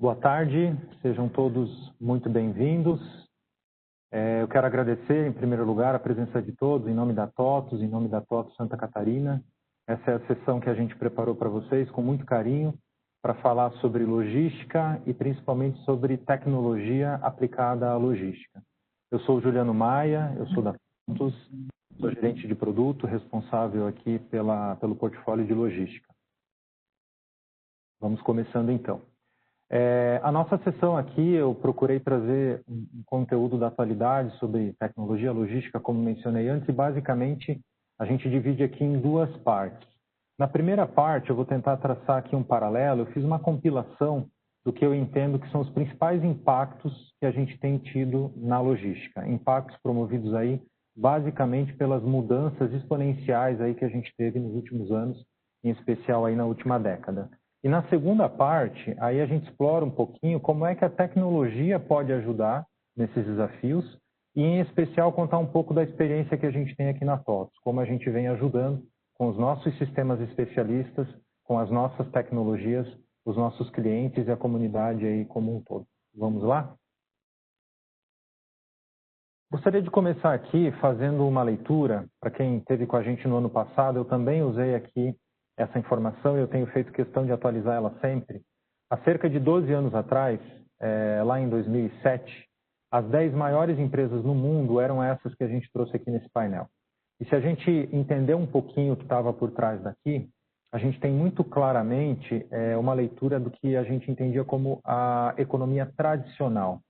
Boa tarde, sejam todos muito bem-vindos. Eu quero agradecer, em primeiro lugar, a presença de todos, em nome da TOTUS, em nome da TOTUS Santa Catarina. Essa é a sessão que a gente preparou para vocês com muito carinho, para falar sobre logística e principalmente sobre tecnologia aplicada à logística. Eu sou o Juliano Maia, eu sou da TOTUS, sou gerente de produto, responsável aqui pelo portfólio de logística. Vamos começando então. A nossa sessão aqui, eu procurei trazer um conteúdo da atualidade sobre tecnologia logística, como mencionei antes, e basicamente a gente divide aqui em duas partes. Na primeira parte, eu vou tentar traçar aqui um paralelo, eu fiz uma compilação do que eu entendo que são os principais impactos que a gente tem tido na logística. Impactos promovidos aí, basicamente, pelas mudanças exponenciais aí que a gente teve nos últimos anos, em especial aí na última década. E na segunda parte, aí a gente explora um pouquinho como é que a tecnologia pode ajudar nesses desafios e, em especial, contar um pouco da experiência que a gente tem aqui na TOTUS, como a gente vem ajudando com os nossos sistemas especialistas, com as nossas tecnologias, os nossos clientes e a comunidade aí como um todo. Vamos lá? Gostaria de começar aqui fazendo uma leitura. Para quem esteve com a gente no ano passado, eu também usei aqui essa informação e eu tenho feito questão de atualizar ela sempre. Há cerca de 12 anos atrás, lá em 2007, as 10 maiores empresas no mundo eram essas que a gente trouxe aqui nesse painel. E se a gente entender um pouquinho o que estava por trás daqui, a gente tem muito claramente uma leitura do que a gente entendia como a economia tradicional,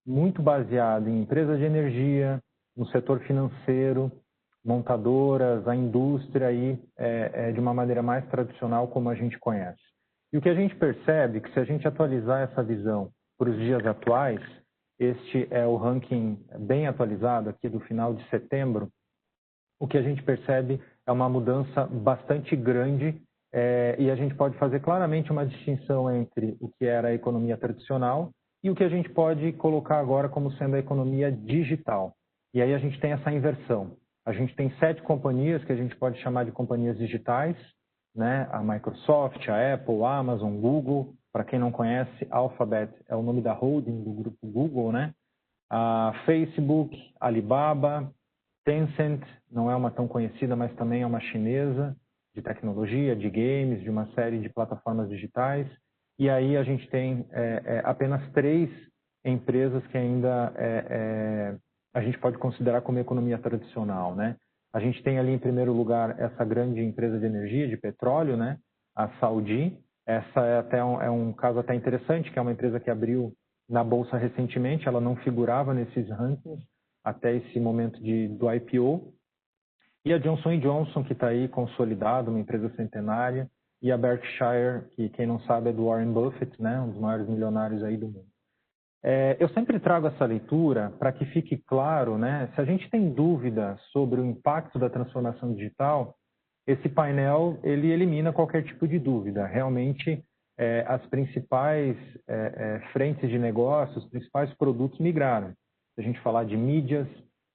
muito baseada em empresas de energia, no setor financeiro, montadoras, a indústria aí de uma maneira mais tradicional como a gente conhece. E o que a gente percebe é que se a gente atualizar essa visão para os dias atuais, este é o ranking bem atualizado aqui do final de setembro, o que a gente percebe é uma mudança bastante grande e a gente pode fazer claramente uma distinção entre o que era a economia tradicional e o que a gente pode colocar agora como sendo a economia digital. E aí a gente tem essa inversão. A gente tem 7 companhias que a gente pode chamar de companhias digitais, né? A Microsoft, a Apple, a Amazon, Google. Para quem não conhece, Alphabet é o nome da holding do grupo Google, né? A Facebook, Alibaba, Tencent, não é uma tão conhecida, mas também é uma chinesa de tecnologia, de games, de uma série de plataformas digitais. E aí a gente tem apenas 3 empresas que ainda a gente pode considerar como economia tradicional, né? A gente tem ali em primeiro lugar essa grande empresa de energia, de petróleo, né? A Saudi. Essa é um caso até interessante, que é uma empresa que abriu na bolsa recentemente, ela não figurava nesses rankings até esse momento do IPO. E a Johnson & Johnson, que está aí consolidada, uma empresa centenária, e a Berkshire, que quem não sabe é do Warren Buffett, né? Um dos maiores milionários aí do mundo. Eu sempre trago essa leitura para que fique claro, né? Se a gente tem dúvida sobre o impacto da transformação digital, esse painel ele elimina qualquer tipo de dúvida. Realmente, as principais frentes de negócio, os principais produtos migraram. Se a gente falar de mídias,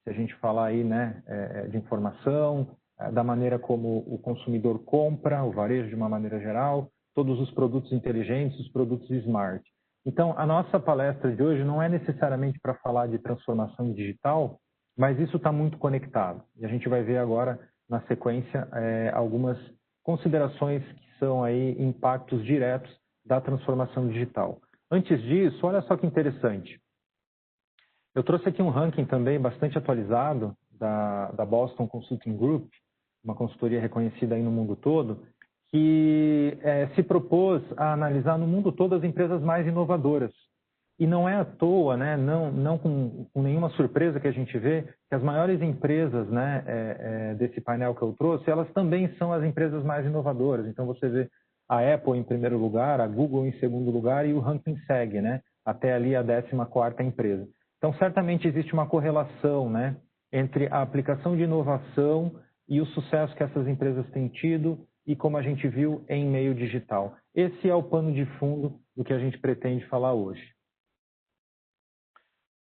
se a gente falar aí, né, de informação, da maneira como o consumidor compra, o varejo de uma maneira geral, todos os produtos inteligentes, os produtos smart. Então, a nossa palestra de hoje não é necessariamente para falar de transformação digital, mas isso está muito conectado. E a gente vai ver agora, na sequência, algumas considerações que são aí impactos diretos da transformação digital. Antes disso, olha só que interessante. Eu trouxe aqui um ranking também bastante atualizado da Boston Consulting Group, uma consultoria reconhecida aí no mundo todo, que se propôs a analisar no mundo todo as empresas mais inovadoras. E não é à toa, né, não com nenhuma surpresa que a gente vê, que as maiores empresas, né, desse painel que eu trouxe, elas também são as empresas mais inovadoras. Então você vê a Apple em primeiro lugar, a Google em segundo lugar e o ranking segue, né, até ali a 14ª empresa. Então certamente existe uma correlação, né, entre a aplicação de inovação e o sucesso que essas empresas têm tido e como a gente viu em meio digital. Esse é o pano de fundo do que a gente pretende falar hoje.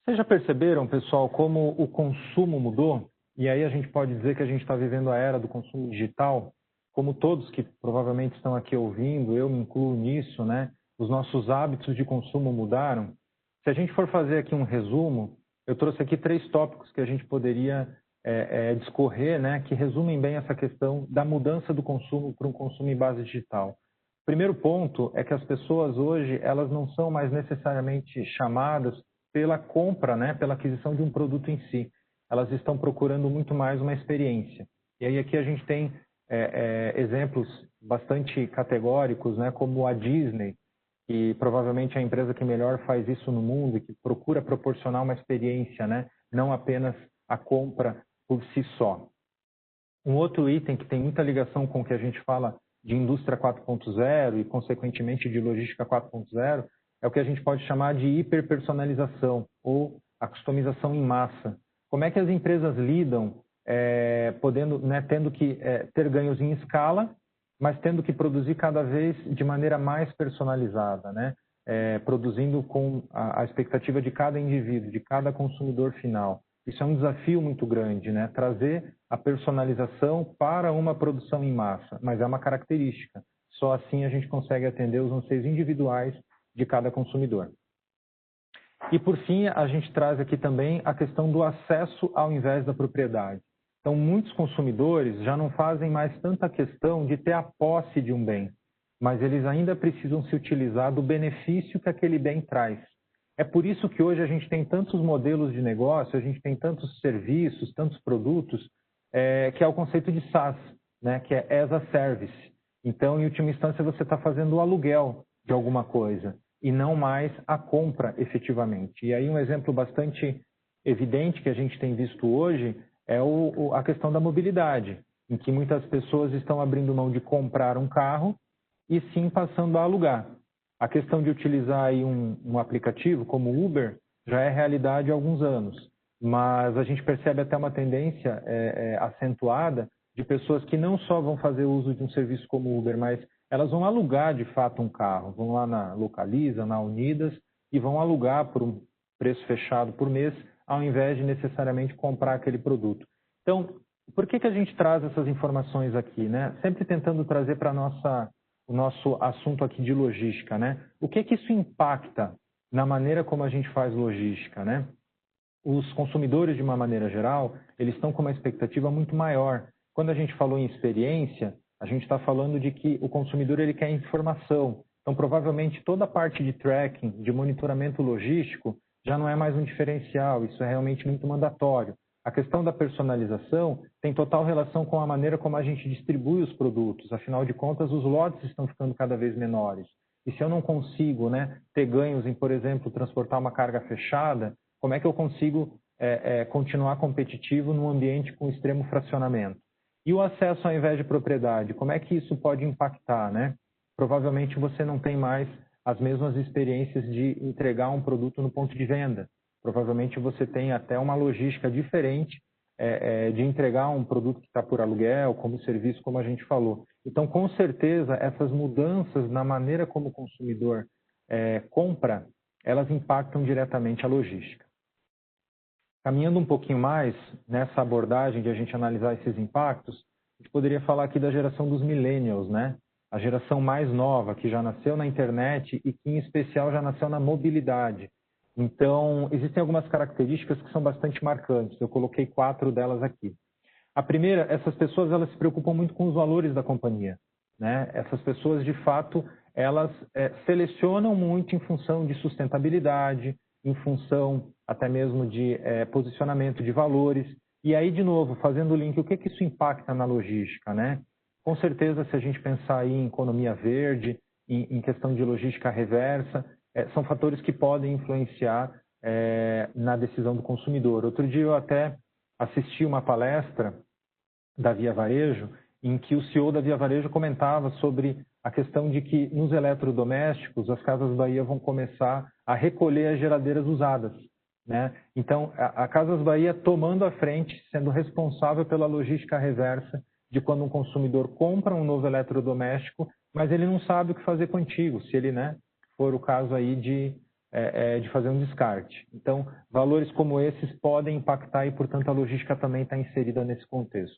Vocês já perceberam, pessoal, como o consumo mudou? E aí a gente pode dizer que a gente está vivendo a era do consumo digital, como todos que provavelmente estão aqui ouvindo, eu me incluo nisso, né? os nossos hábitos de consumo mudaram. Se a gente for fazer aqui um resumo, eu trouxe aqui 3 tópicos que a gente poderia discorrer, né, que resumem bem essa questão da mudança do consumo para um consumo em base digital. O primeiro ponto é que as pessoas hoje, elas não são mais necessariamente chamadas pela compra, né, pela aquisição de um produto em si. Elas estão procurando muito mais uma experiência. E aí aqui a gente tem exemplos bastante categóricos, né, como a Disney, que provavelmente é a empresa que melhor faz isso no mundo e que procura proporcionar uma experiência, né, não apenas a compra por si só. Um outro item que tem muita ligação com o que a gente fala de indústria 4.0 e, consequentemente, de logística 4.0 é o que a gente pode chamar de hiperpersonalização ou a customização em massa. Como é que as empresas lidam tendo que ter ganhos em escala, mas tendo que produzir cada vez de maneira mais personalizada, né? Produzindo com a expectativa de cada indivíduo, de cada consumidor final. Isso é um desafio muito grande, né? Trazer a personalização para uma produção em massa, mas é uma característica. Só assim a gente consegue atender os anseios individuais de cada consumidor. E, por fim, a gente traz aqui também a questão do acesso ao invés da propriedade. Então, muitos consumidores já não fazem mais tanta questão de ter a posse de um bem, mas eles ainda precisam se utilizar do benefício que aquele bem traz. É por isso que hoje a gente tem tantos modelos de negócio, a gente tem tantos serviços, tantos produtos, que é o conceito de SaaS, né, que é as a service. Então, em última instância, você está fazendo o aluguel de alguma coisa e não mais a compra efetivamente. E aí um exemplo bastante evidente que a gente tem visto hoje é a questão da mobilidade, em que muitas pessoas estão abrindo mão de comprar um carro e sim passando a alugar. A questão de utilizar aí um aplicativo como o Uber já é realidade há alguns anos, mas a gente percebe até uma tendência acentuada de pessoas que não só vão fazer uso de um serviço como o Uber, mas elas vão alugar de fato um carro, vão lá na Localiza, na Unidas e vão alugar por um preço fechado por mês, ao invés de necessariamente comprar aquele produto. Então, por que a gente traz essas informações aqui, né? Sempre tentando trazer para o nosso assunto aqui de logística, né? O que isso impacta na maneira como a gente faz logística, né? Os consumidores, de uma maneira geral, eles estão com uma expectativa muito maior. Quando a gente falou em experiência, a gente está falando de que o consumidor ele quer informação. Então, provavelmente, toda a parte de tracking, de monitoramento logístico, já não é mais um diferencial, isso é realmente muito mandatório. A questão da personalização tem total relação com a maneira como a gente distribui os produtos. Afinal de contas, os lotes estão ficando cada vez menores. E se eu não consigo, né, ter ganhos em, por exemplo, transportar uma carga fechada, como é que eu consigo continuar competitivo num ambiente com extremo fracionamento? E o acesso ao invés de propriedade, como é que isso pode impactar, né? Provavelmente você não tem mais as mesmas experiências de entregar um produto no ponto de venda. Provavelmente você tem até uma logística diferente de entregar um produto que está por aluguel, como serviço, como a gente falou. Então, com certeza, essas mudanças na maneira como o consumidor compra, elas impactam diretamente a logística. Caminhando um pouquinho mais nessa abordagem de a gente analisar esses impactos, a gente poderia falar aqui da geração dos millennials, né? A geração mais nova, que já nasceu na internet e que, em especial, já nasceu na mobilidade. Então, existem algumas características que são bastante marcantes. Eu coloquei 4 delas aqui. A primeira, essas pessoas elas se preocupam muito com os valores da companhia, né? Essas pessoas, de fato, elas selecionam muito em função de sustentabilidade, em função até mesmo de posicionamento de valores. E aí, de novo, fazendo o link, o que isso impacta na logística, né? Com certeza, se a gente pensar aí em economia verde, em questão de logística reversa, são fatores que podem influenciar na decisão do consumidor. Outro dia eu até assisti uma palestra da Via Varejo, em que o CEO da Via Varejo comentava sobre a questão de que nos eletrodomésticos as Casas Bahia vão começar a recolher as geladeiras usadas, né? Então, a Casas Bahia tomando a frente, sendo responsável pela logística reversa de quando um consumidor compra um novo eletrodoméstico, mas ele não sabe o que fazer contigo, se ele, né, for o caso aí de fazer um descarte. Então, valores como esses podem impactar e, portanto, a logística também está inserida nesse contexto.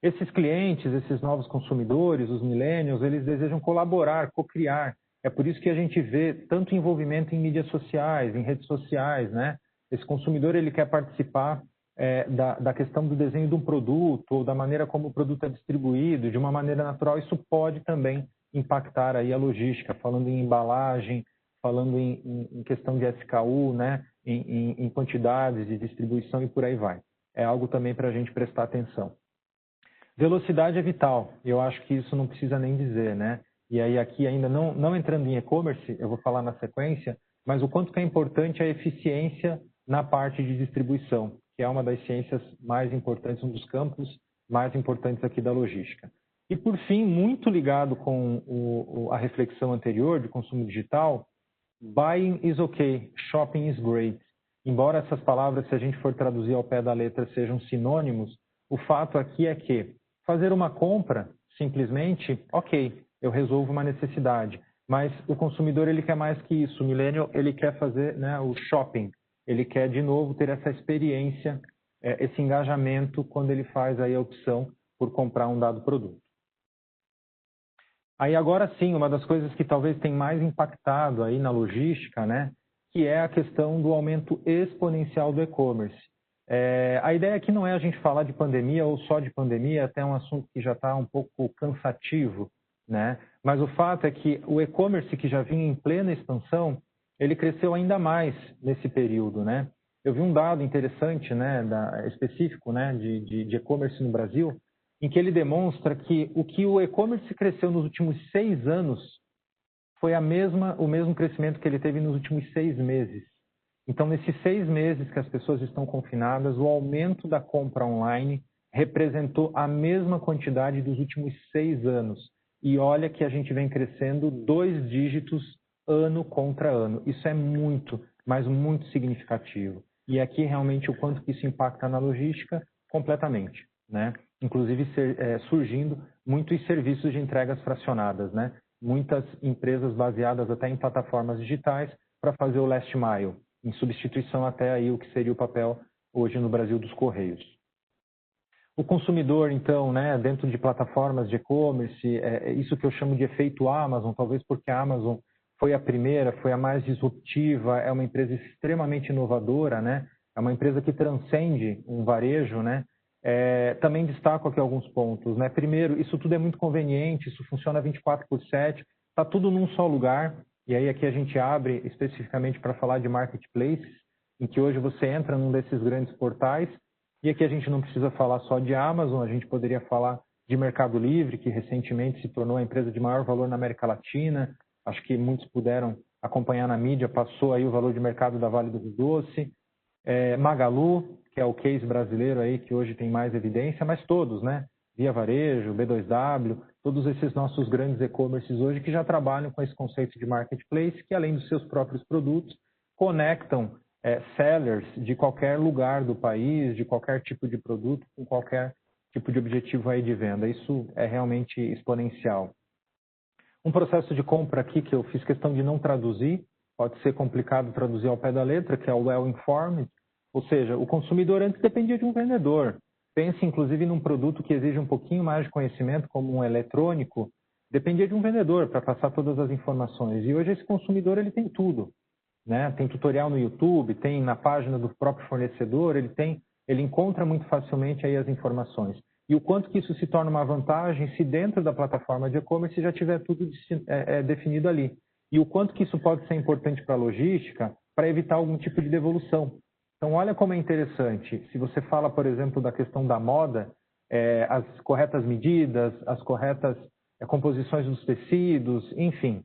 Esses clientes, esses novos consumidores, os millennials, eles desejam colaborar, co-criar. É por isso que a gente vê tanto envolvimento em mídias sociais, em redes sociais, né? Esse consumidor ele quer participar da questão do desenho de um produto ou da maneira como o produto é distribuído, de uma maneira natural. Isso pode também impactar aí a logística, falando em embalagem, falando em questão de SKU, né? Em quantidades de distribuição e por aí vai. É algo também para a gente prestar atenção. Velocidade é vital, eu acho que isso não precisa nem dizer, né? E aí aqui ainda não entrando em e-commerce, eu vou falar na sequência, mas o quanto que é importante a eficiência na parte de distribuição, que é uma das ciências mais importantes, um dos campos mais importantes aqui da logística. E por fim, muito ligado com a reflexão anterior de consumo digital, buying is okay, shopping is great. Embora essas palavras, se a gente for traduzir ao pé da letra, sejam sinônimos, o fato aqui é que fazer uma compra, simplesmente, ok, eu resolvo uma necessidade. Mas o consumidor, ele quer mais que isso. O millennial, ele quer fazer, né, o shopping. Ele quer, de novo, ter essa experiência, esse engajamento quando ele faz aí a opção por comprar um dado produto. Aí agora sim, uma das coisas que talvez tenha mais impactado aí na logística, né, que é a questão do aumento exponencial do e-commerce. A ideia aqui não é a gente falar de pandemia ou só de pandemia, até um assunto que já está um pouco cansativo, né? Mas o fato é que o e-commerce que já vinha em plena expansão, ele cresceu ainda mais nesse período, né? Eu vi um dado interessante, né, específico, né, de e-commerce no Brasil, em que ele demonstra que o e-commerce cresceu nos últimos 6 anos foi o mesmo crescimento que ele teve nos últimos 6 meses. Então, nesses 6 meses que as pessoas estão confinadas, o aumento da compra online representou a mesma quantidade dos últimos 6 anos. E olha que a gente vem crescendo 2 dígitos ano contra ano. Isso é muito, mas muito significativo. E aqui realmente o quanto que isso impacta na logística, completamente, né? Inclusive surgindo muitos serviços de entregas fracionadas, né? Muitas empresas baseadas até em plataformas digitais para fazer o last mile, em substituição até aí o que seria o papel hoje no Brasil dos Correios. O consumidor, então, né, dentro de plataformas de e-commerce, isso que eu chamo de efeito Amazon, talvez porque a Amazon foi a primeira, foi a mais disruptiva, é uma empresa extremamente inovadora, né? É uma empresa que transcende um varejo, né? Também destaco aqui alguns pontos, né? Primeiro, isso tudo é muito conveniente, isso funciona 24/7, está tudo num só lugar. E aí aqui a gente abre especificamente para falar de marketplaces, em que hoje você entra num desses grandes portais. E aqui a gente não precisa falar só de Amazon, a gente poderia falar de Mercado Livre, que recentemente se tornou a empresa de maior valor na América Latina. Acho que muitos puderam acompanhar na mídia, passou aí o valor de mercado da Vale do Rio Doce. Magalu, que é o case brasileiro aí que hoje tem mais evidência, mas todos, né? Via Varejo, B2W, todos esses nossos grandes e-commerces hoje que já trabalham com esse conceito de marketplace, que além dos seus próprios produtos, conectam sellers de qualquer lugar do país, de qualquer tipo de produto, com qualquer tipo de objetivo aí de venda. Isso é realmente exponencial. Um processo de compra aqui que eu fiz questão de não traduzir, pode ser complicado traduzir ao pé da letra, que é o well informed, ou seja, o consumidor antes dependia de um vendedor. Pense, inclusive, num produto que exige um pouquinho mais de conhecimento, como um eletrônico, dependia de um vendedor para passar todas as informações. E hoje esse consumidor ele tem tudo, né? Tem tutorial no YouTube, tem na página do próprio fornecedor, ele encontra muito facilmente aí as informações. E o quanto que isso se torna uma vantagem se dentro da plataforma de e-commerce já tiver tudo definido ali. E o quanto que isso pode ser importante para a logística para evitar algum tipo de devolução. Então, olha como é interessante. Se você fala, por exemplo, da questão da moda, as corretas medidas, as corretas composições dos tecidos, enfim,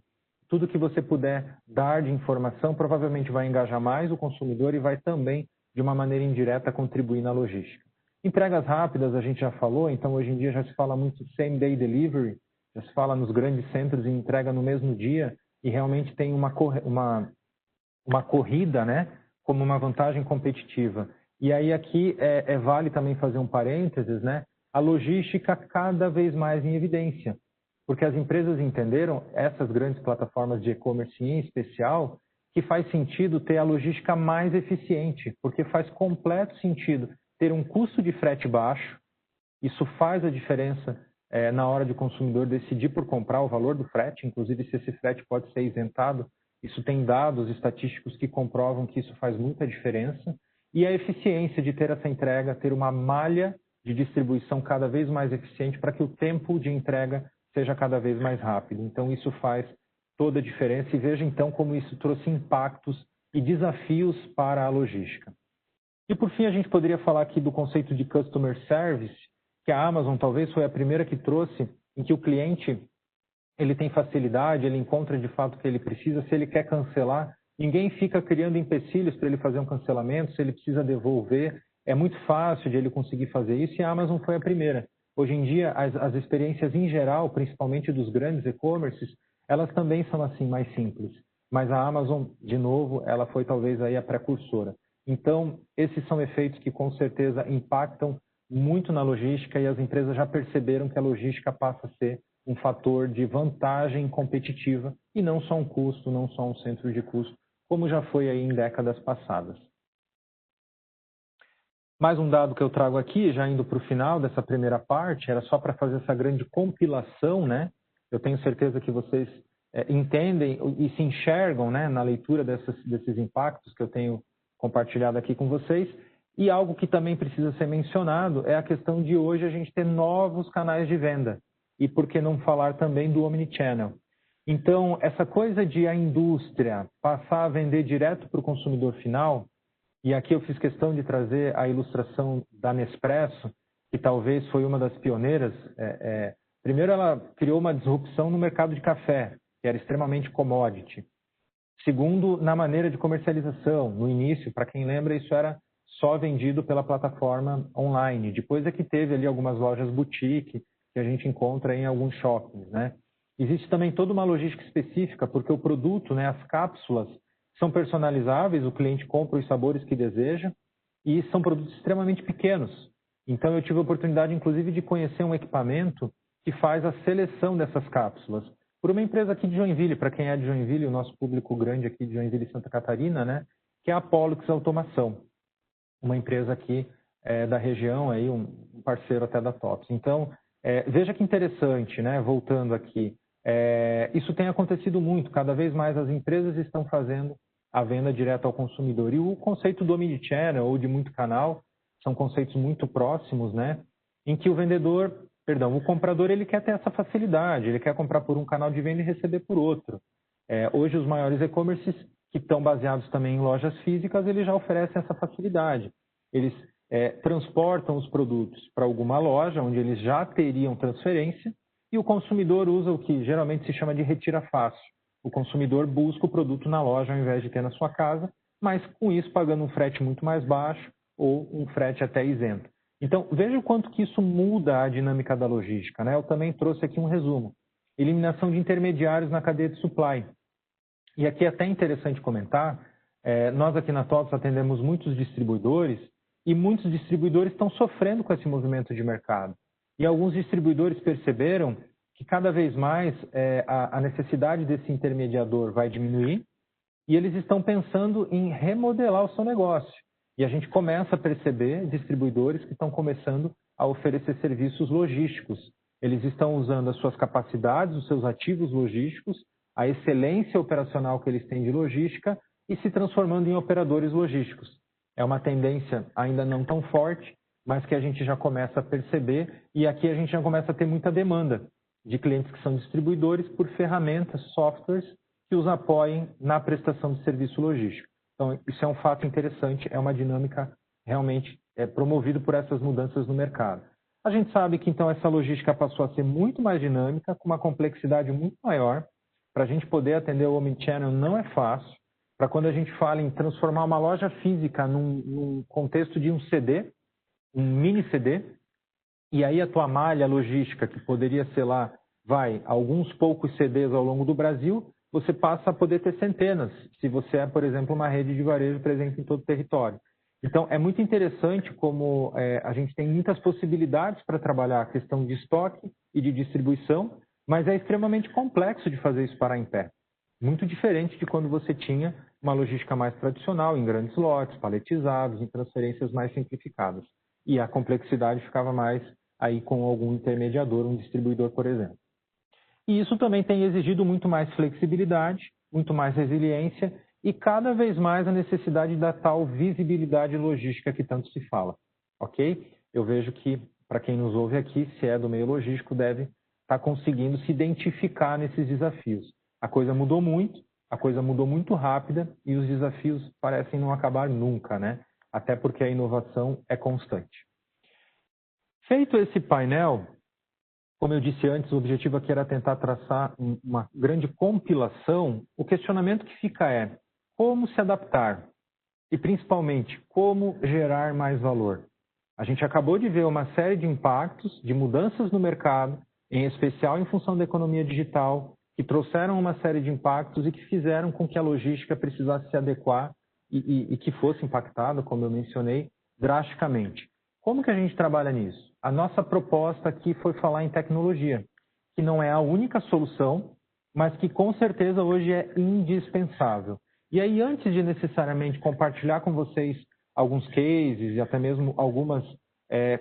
tudo que você puder dar de informação provavelmente vai engajar mais o consumidor e vai também, de uma maneira indireta, contribuir na logística. Entregas rápidas, a gente já falou, então hoje em dia já se fala muito same day delivery, já se fala nos grandes centros em entrega no mesmo dia e realmente tem uma corrida, né, como uma vantagem competitiva. E aí aqui vale também fazer um parênteses, né, a logística cada vez mais em evidência, porque as empresas entenderam, essas grandes plataformas de e-commerce em especial, que faz sentido ter a logística mais eficiente, porque faz completo sentido ter um custo de frete baixo, isso faz a diferença na hora de o consumidor decidir por comprar o valor do frete, inclusive se esse frete pode ser isentado. Isso tem dados estatísticos que comprovam que isso faz muita diferença. E a eficiência de ter essa entrega, ter uma malha de distribuição cada vez mais eficiente para que o tempo de entrega seja cada vez mais rápido. Então, isso faz toda a diferença. E veja, então, como isso trouxe impactos e desafios para a logística. E, por fim, a gente poderia falar aqui do conceito de Customer Service, que a Amazon talvez foi a primeira que trouxe, em que o cliente ele tem facilidade, ele encontra de fato o que ele precisa. Se ele quer cancelar, ninguém fica criando empecilhos para ele fazer um cancelamento. Se ele precisa devolver, é muito fácil de ele conseguir fazer isso, e a Amazon foi a primeira. Hoje em dia, as experiências em geral, principalmente dos grandes e-commerces, elas também são assim mais simples. Mas a Amazon, de novo, ela foi talvez aí a precursora. Então, esses são efeitos que com certeza impactam muito na logística, e as empresas já perceberam que a logística passa a ser um fator de vantagem competitiva e não só um custo, não só um centro de custo, como já foi aí em décadas passadas. Mais um dado que eu trago aqui, já indo para o final dessa primeira parte, era só para fazer essa grande compilação, né? Eu tenho certeza que vocês entendem e se enxergam, né, na leitura desses impactos que eu tenho compartilhado aqui com vocês. E algo que também precisa ser mencionado é a questão de hoje a gente ter novos canais de venda. E por que não falar também do Omnichannel? Então, essa coisa de a indústria passar a vender direto para o consumidor final, e aqui eu fiz questão de trazer a ilustração da Nespresso, que talvez foi uma das pioneiras. Primeiro, ela criou uma disrupção no mercado de café, que era extremamente commodity. Segundo, na maneira de comercialização. No início, para quem lembra, isso era só vendido pela plataforma online. Depois é que teve ali algumas lojas boutique que a gente encontra em alguns shoppings, né? Existe também toda uma logística específica, porque o produto, né, as cápsulas, são personalizáveis, o cliente compra os sabores que deseja, e são produtos extremamente pequenos. Então, eu tive a oportunidade, inclusive, de conhecer um equipamento que faz a seleção dessas cápsulas por uma empresa aqui de Joinville. Para quem é de Joinville, o nosso público grande aqui de Joinville e Santa Catarina, né, que é a Pollux Automação, uma empresa aqui da região, aí, um parceiro até da TOPS. Então, veja que interessante, né, voltando aqui, isso tem acontecido muito, cada vez mais as empresas estão fazendo a venda direta ao consumidor. E o conceito do omnichannel ou de muito canal são conceitos muito próximos, né, em que o comprador, ele quer ter essa facilidade, ele quer comprar por um canal de venda e receber por outro. Hoje, os maiores e-commerces, que estão baseados também em lojas físicas, eles já oferecem essa facilidade. Eles transportam os produtos para alguma loja, onde eles já teriam transferência, e o consumidor usa o que geralmente se chama de retira fácil. O consumidor busca o produto na loja ao invés de ter na sua casa, mas com isso pagando um frete muito mais baixo ou um frete até isento. Então, veja o quanto que isso muda a dinâmica da logística, né? Eu também trouxe aqui um resumo. Eliminação de intermediários na cadeia de supply. E aqui é até interessante comentar, nós aqui na TOPS atendemos muitos distribuidores, e muitos distribuidores estão sofrendo com esse movimento de mercado. E alguns distribuidores perceberam que cada vez mais a necessidade desse intermediador vai diminuir, e eles estão pensando em remodelar o seu negócio. E a gente começa a perceber distribuidores que estão começando a oferecer serviços logísticos. Eles estão usando as suas capacidades, os seus ativos logísticos, a excelência operacional que eles têm de logística e se transformando em operadores logísticos. É uma tendência ainda não tão forte, mas que a gente já começa a perceber, e aqui a gente já começa a ter muita demanda de clientes que são distribuidores por ferramentas, softwares que os apoiem na prestação de serviço logístico. Então, isso é um fato interessante, é uma dinâmica realmente promovida por essas mudanças no mercado. A gente sabe que, então, essa logística passou a ser muito mais dinâmica, com uma complexidade muito maior. Para a gente poder atender o Omnichannel não é fácil. Para quando a gente fala em transformar uma loja física num contexto de um CD, um mini CD, e aí a tua malha logística, que poderia ser lá, alguns poucos CDs ao longo do Brasil, você passa a poder ter centenas, se você é, por exemplo, uma rede de varejo presente em todo o território. Então, é muito interessante como a gente tem muitas possibilidades para trabalhar a questão de estoque e de distribuição, mas é extremamente complexo de fazer isso parar em pé. Muito diferente de quando você tinha uma logística mais tradicional, em grandes lotes, paletizados, em transferências mais simplificadas. E a complexidade ficava mais aí com algum intermediador, um distribuidor, por exemplo. E isso também tem exigido muito mais flexibilidade, muito mais resiliência e cada vez mais a necessidade da tal visibilidade logística que tanto se fala, ok? Eu vejo que, para quem nos ouve aqui, se é do meio logístico, deve estar conseguindo se identificar nesses desafios. A coisa mudou muito rápida e os desafios parecem não acabar nunca, né? Até porque a inovação é constante. Feito esse painel, como eu disse antes, o objetivo aqui era tentar traçar uma grande compilação. O questionamento que fica é como se adaptar e, principalmente, como gerar mais valor. A gente acabou de ver uma série de impactos, de mudanças no mercado, em especial em função da economia digital, que trouxeram uma série de impactos e que fizeram com que a logística precisasse se adequar e que fosse impactada, como eu mencionei, drasticamente. Como que a gente trabalha nisso? A nossa proposta aqui foi falar em tecnologia, que não é a única solução, mas que com certeza hoje é indispensável. E aí, antes de necessariamente compartilhar com vocês alguns cases e até mesmo algumas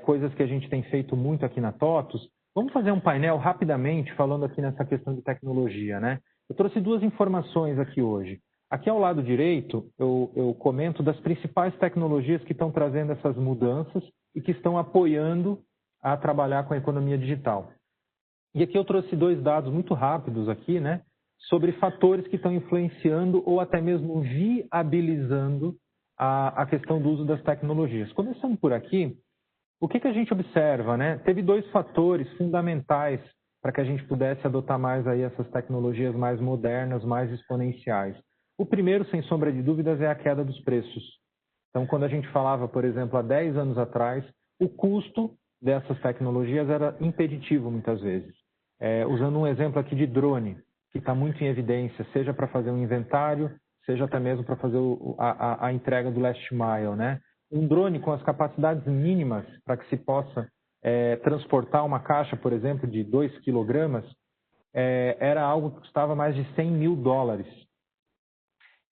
coisas que a gente tem feito muito aqui na TOTUS, vamos fazer um painel rapidamente falando aqui nessa questão de tecnologia, né? Eu trouxe duas informações aqui hoje. Aqui ao lado direito, eu comento das principais tecnologias que estão trazendo essas mudanças e que estão apoiando a trabalhar com a economia digital. E aqui eu trouxe dois dados muito rápidos aqui, né, sobre fatores que estão influenciando ou até mesmo viabilizando a questão do uso das tecnologias. Começando por aqui, o que a gente observa, né? Teve dois fatores fundamentais para que a gente pudesse adotar mais aí essas tecnologias mais modernas, mais exponenciais. O primeiro, sem sombra de dúvidas, é a queda dos preços. Então, quando a gente falava, por exemplo, há 10 anos atrás, o custo dessas tecnologias era impeditivo muitas vezes. Usando um exemplo aqui de drone, que está muito em evidência, seja para fazer um inventário, seja até mesmo para fazer a entrega do last mile, né? Um drone com as capacidades mínimas para que se possa transportar uma caixa, por exemplo, de 2 quilogramas, era algo que custava mais de $100 mil.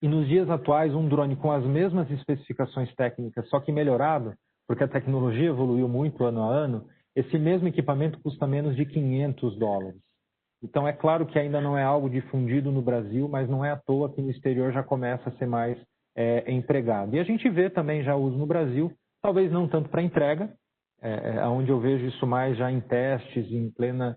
E nos dias atuais, um drone com as mesmas especificações técnicas, só que melhorado, porque a tecnologia evoluiu muito ano a ano, esse mesmo equipamento custa menos de $500. Então, é claro que ainda não é algo difundido no Brasil, mas não é à toa que no exterior já começa a ser mais empregado. E a gente vê também já o uso no Brasil, talvez não tanto para entrega, onde eu vejo isso mais já em testes, em plena,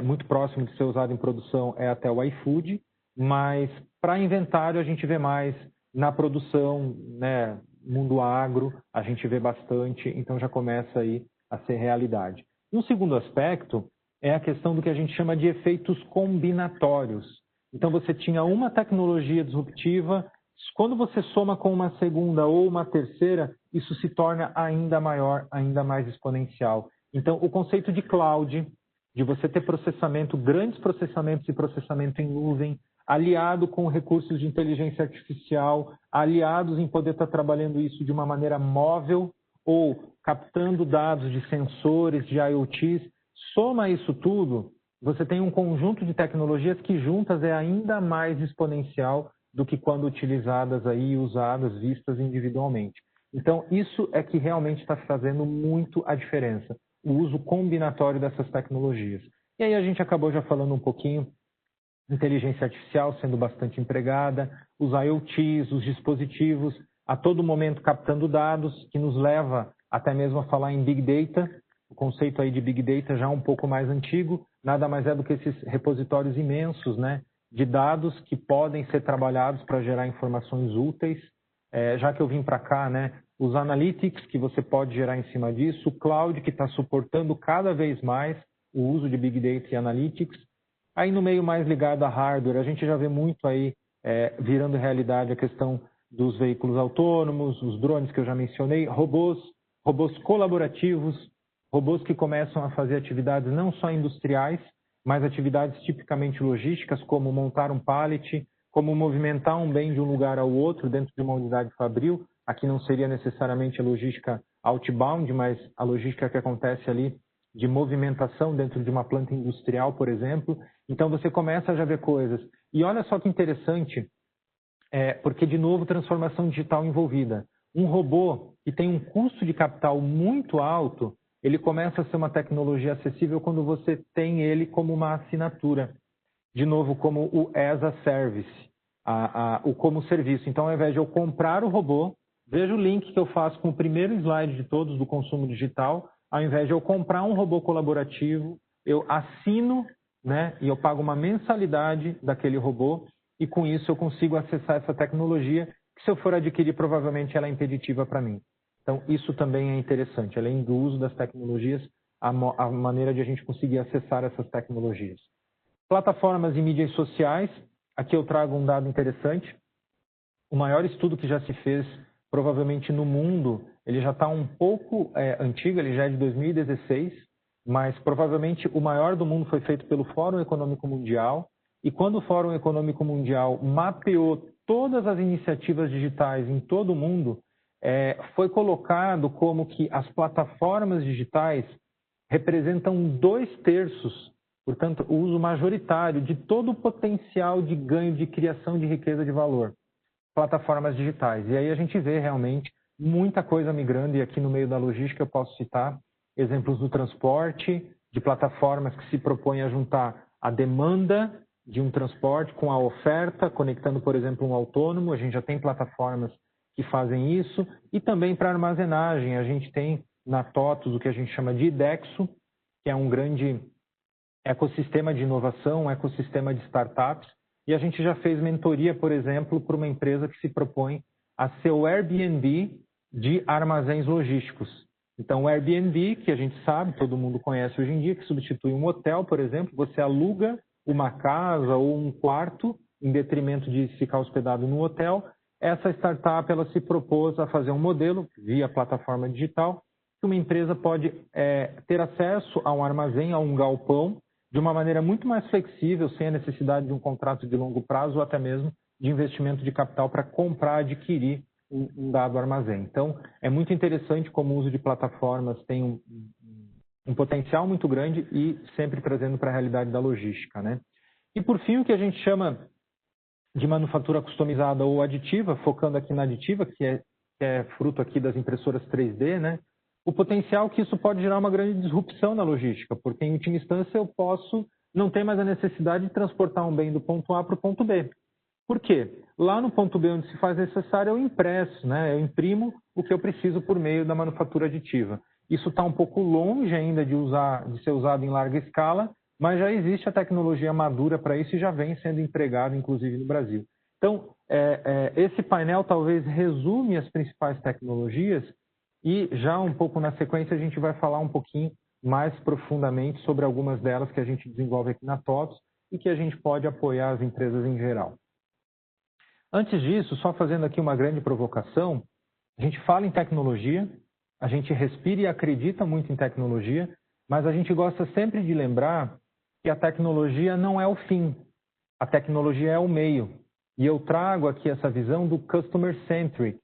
muito próximo de ser usado em produção, é até o iFood, mas para inventário a gente vê mais na produção, né, mundo agro, a gente vê bastante, então já começa aí a ser realidade. Um segundo aspecto é a questão do que a gente chama de efeitos combinatórios. Então você tinha uma tecnologia disruptiva, quando você soma com uma segunda ou uma terceira, isso se torna ainda maior, ainda mais exponencial. Então o conceito de cloud, de você ter processamento, grandes processamentos e processamento em nuvem, aliado com recursos de inteligência artificial, aliados em poder estar trabalhando isso de uma maneira móvel ou captando dados de sensores, de IoTs, soma isso tudo, você tem um conjunto de tecnologias que juntas é ainda mais exponencial do que quando utilizadas aí, usadas, vistas individualmente. Então, isso é que realmente está fazendo muito a diferença, o uso combinatório dessas tecnologias. E aí a gente acabou já falando um pouquinho inteligência artificial sendo bastante empregada, os IoTs, os dispositivos, a todo momento captando dados, que nos leva até mesmo a falar em Big Data. O conceito aí de Big Data já um pouco mais antigo, nada mais é do que esses repositórios imensos, né, de dados que podem ser trabalhados para gerar informações úteis. Já que eu vim para cá, né, os analytics que você pode gerar em cima disso, o cloud que está suportando cada vez mais o uso de Big Data e Analytics. Aí no meio mais ligado a hardware, a gente já vê muito aí virando realidade a questão dos veículos autônomos, os drones que eu já mencionei, robôs colaborativos, robôs que começam a fazer atividades não só industriais, mas atividades tipicamente logísticas, como montar um pallet, como movimentar um bem de um lugar ao outro dentro de uma unidade fabril. Aqui não seria necessariamente a logística outbound, mas a logística que acontece ali de movimentação dentro de uma planta industrial, por exemplo. Então, você começa a já ver coisas. E olha só que interessante, porque, de novo, transformação digital envolvida. Um robô que tem um custo de capital muito alto, ele começa a ser uma tecnologia acessível quando você tem ele como uma assinatura. De novo, como o as a service, o como serviço. Então, ao invés de eu comprar o robô, veja o link que eu faço com o primeiro slide de todos do consumo digital, ao invés de eu comprar um robô colaborativo, eu assino, né, e eu pago uma mensalidade daquele robô, e com isso eu consigo acessar essa tecnologia, que se eu for adquirir, provavelmente ela é impeditiva para mim. Então, isso também é interessante, além do uso das tecnologias, a maneira de a gente conseguir acessar essas tecnologias. Plataformas e mídias sociais, aqui eu trago um dado interessante. O maior estudo que já se fez, provavelmente no mundo, ele já está um pouco antigo, ele já é de 2016, mas provavelmente o maior do mundo foi feito pelo Fórum Econômico Mundial. E quando o Fórum Econômico Mundial mapeou todas as iniciativas digitais em todo o mundo, foi colocado como que as plataformas digitais representam 2/3, portanto, o uso majoritário de todo o potencial de ganho de criação de riqueza de valor. Plataformas digitais. E aí a gente vê realmente muita coisa migrando, e aqui no meio da logística eu posso citar exemplos do transporte, de plataformas que se propõem a juntar a demanda de um transporte com a oferta, conectando, por exemplo, um autônomo. A gente já tem plataformas que fazem isso. E também para armazenagem, a gente tem na TOTVS o que a gente chama de IDEXO, que é um grande ecossistema de inovação, um ecossistema de startups, e a gente já fez mentoria, por exemplo, para uma empresa que se propõe a ser o Airbnb de armazéns logísticos. Então, o Airbnb, que a gente sabe, todo mundo conhece hoje em dia, que substitui um hotel, por exemplo, você aluga uma casa ou um quarto em detrimento de ficar hospedado no hotel. Essa startup ela se propôs a fazer um modelo via plataforma digital, que uma empresa pode ter acesso a um armazém, a um galpão, de uma maneira muito mais flexível, sem a necessidade de um contrato de longo prazo ou até mesmo de investimento de capital para comprar, adquirir um dado armazém. Então, é muito interessante como o uso de plataformas tem um potencial muito grande e sempre trazendo para a realidade da logística, né? E, por fim, o que a gente chama de manufatura customizada ou aditiva, focando aqui na aditiva, que é fruto aqui das impressoras 3D, né? O potencial que isso pode gerar uma grande disrupção na logística, porque em última instância eu posso não ter mais a necessidade de transportar um bem do ponto A para o ponto B. Por quê? Lá no ponto B, onde se faz necessário, eu impresso, né? Eu imprimo o que eu preciso por meio da manufatura aditiva. Isso está um pouco longe ainda de ser usado em larga escala, mas já existe a tecnologia madura para isso e já vem sendo empregado, inclusive, no Brasil. Então, esse painel talvez resume as principais tecnologias. E já um pouco na sequência a gente vai falar um pouquinho mais profundamente sobre algumas delas que a gente desenvolve aqui na TOTVS e que a gente pode apoiar as empresas em geral. Antes disso, só fazendo aqui uma grande provocação, a gente fala em tecnologia, a gente respira e acredita muito em tecnologia, mas a gente gosta sempre de lembrar que a tecnologia não é o fim, a tecnologia é o meio. E eu trago aqui essa visão do customer-centric,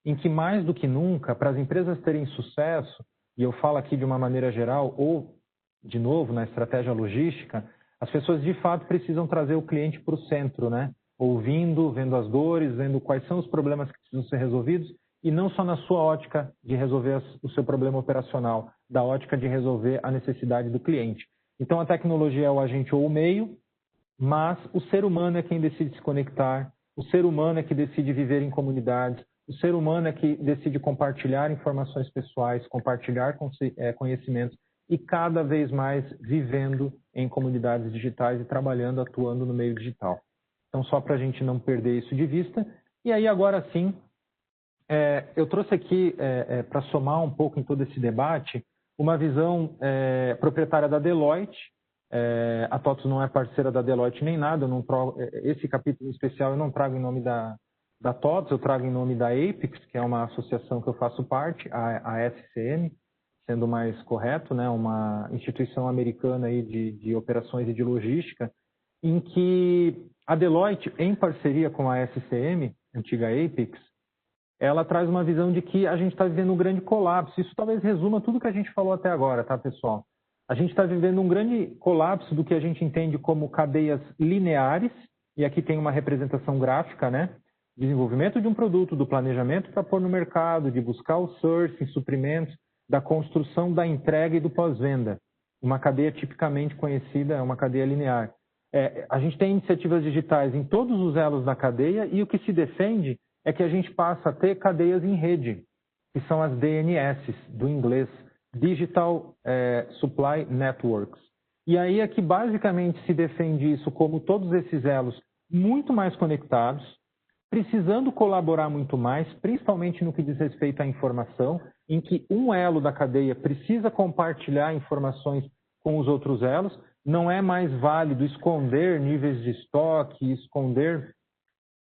em que mais do que nunca, para as empresas terem sucesso, e eu falo aqui de uma maneira geral, ou, de novo, na estratégia logística, as pessoas de fato precisam trazer o cliente para o centro, né? Ouvindo, vendo as dores, vendo quais são os problemas que precisam ser resolvidos, e não só na sua ótica de resolver o seu problema operacional, da ótica de resolver a necessidade do cliente. Então, a tecnologia é o agente ou o meio, mas o ser humano é quem decide se conectar, o ser humano é que decide viver em comunidades, o ser humano é que decide compartilhar informações pessoais, compartilhar conhecimentos e cada vez mais vivendo em comunidades digitais e trabalhando, atuando no meio digital. Então, só para a gente não perder isso de vista. E aí, agora sim, eu trouxe aqui, para somar um pouco em todo esse debate, uma visão proprietária da Deloitte. A TOTVS não é parceira da Deloitte nem nada. Esse capítulo especial eu não trago em nome da TOTVS, eu trago em nome da Apex, que é uma associação que eu faço parte, a SCM, sendo mais correto, né, uma instituição americana aí de operações e de logística, em que a Deloitte, em parceria com a SCM, antiga Apex, ela traz uma visão de que a gente está vivendo um grande colapso. Isso talvez resuma tudo que a gente falou até agora, tá, pessoal? A gente está vivendo um grande colapso do que a gente entende como cadeias lineares, e aqui tem uma representação gráfica, né? Desenvolvimento de um produto, do planejamento para pôr no mercado, de buscar o sourcing, suprimentos, da construção, da entrega e do pós-venda. Uma cadeia tipicamente conhecida é uma cadeia linear. A gente tem iniciativas digitais em todos os elos da cadeia e o que se defende é que a gente passa a ter cadeias em rede, que são as DNS, do inglês, Digital Supply Networks. E aí é que basicamente se defende isso como todos esses elos muito mais conectados, precisando colaborar muito mais, principalmente no que diz respeito à informação, em que um elo da cadeia precisa compartilhar informações com os outros elos, não é mais válido esconder níveis de estoque, esconder